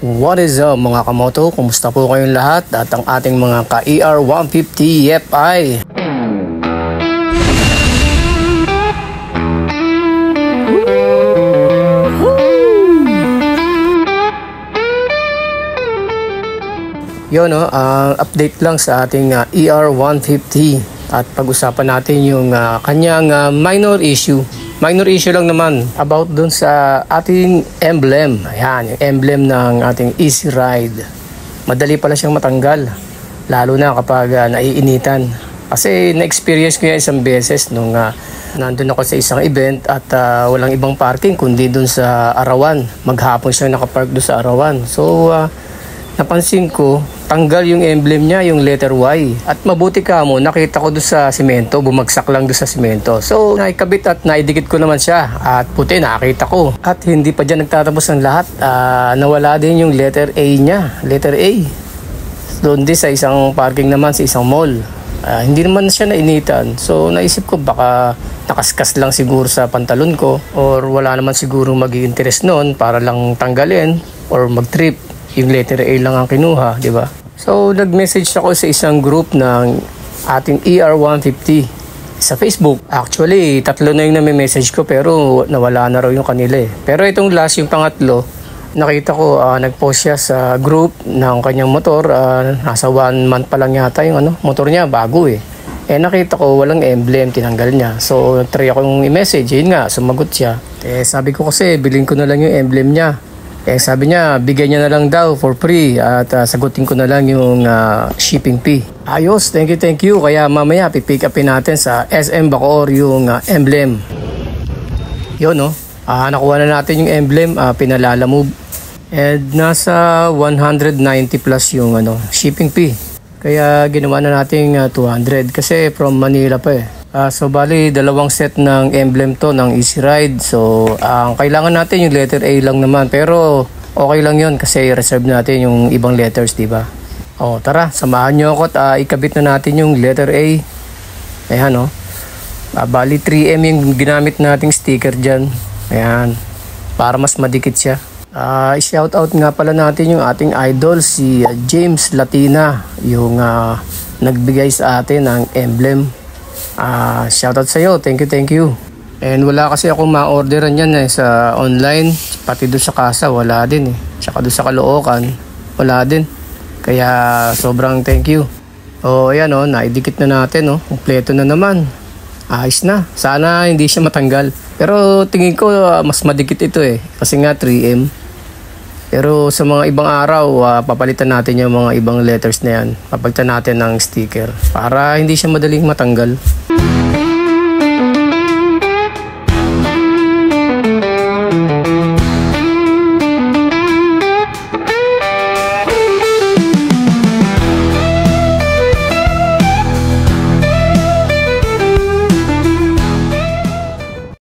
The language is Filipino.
What is up mga kamoto? Kumusta po kayong lahat at ang ating mga ka-ER150 FI? Yun update lang sa ating ER150 at pag-usapan natin yung kanyang minor issue. Minor issue lang naman about dun sa ating emblem. Ayan, yung emblem ng ating Easy Ride. Madali pala siyang matanggal. Lalo na kapag naiinitan. Kasi na-experience ko yan isang beses nung nandun ako sa isang event at walang ibang parking kundi dun sa Arawan. Maghapon siya nakapark dun sa Arawan. So, napansin ko, tanggal yung emblem niya, yung letter Y. At mabuti ka mo, nakita ko doon sa simento, bumagsak lang doon sa simento. So, naikabit at naidikit ko naman siya. At puti, nakita ko. At hindi pa dyan nagtatapos ang lahat. Nawala din yung letter A niya. Letter A. Doon din sa isang parking naman, sa isang mall. Hindi naman siya nainitan. So, naisip ko baka nakaskas lang siguro sa pantalon ko. Or wala naman siguro mag-i-interest noon para lang tanggalin or mag-trip. Yung letter A lang ang kinuha, di ba? So, nag-message ako sa isang group ng ating ER150 sa Facebook. Actually, 3 na yung nami-message ko pero nawala na raw yung kanila eh. Pero itong last, yung pangatlo, nakita ko nag-post siya sa group ng kanyang motor. Nasa 1 month pa lang yata yung motor niya, bago eh. Nakita ko walang emblem, tinanggal niya. So, try akong i-message. Yun nga, sumagot siya. Sabi ko kasi, bilhin ko na lang yung emblem niya. Sabi niya, bigyan niya na lang daw for free at sagutin ko na lang yung shipping fee. Ayos, thank you. Kaya mamaya pipick upin natin sa SM Bacoor yung emblem. Yun nakuha na natin yung emblem, pinalalamove. And nasa 190 plus yung shipping fee. Kaya ginawa na natin 200 kasi from Manila pa eh. So bali 2 set ng emblem to ng Easy Ride. So ang kailangan natin yung letter A lang naman, pero okay lang yun kasi reserve natin yung ibang letters, diba? Tara, samahan nyo ako at ikabit na natin yung letter A. Ayan bali 3M yung ginamit nating sticker dyan. Ayan, para mas madikit siya. I-shout out nga pala natin yung ating idol si James Latina, yung nagbigay sa atin ng emblem. Shoutout sa iyo, thank you. And wala kasi akong ma-orderan yan sa online, pati doon sa casa wala din eh. Tsaka doon sa Caloocan wala din. Kaya sobrang thank you. Ayan naidikit na natin kumpleto na naman. Ayos na. Sana hindi siya matanggal. Pero tingin ko mas madikit ito eh, kasi nga 3M. Pero sa mga ibang araw, papalitan natin yung mga ibang letters na yan. Papalitan natin ng sticker para hindi siya madaling matanggal.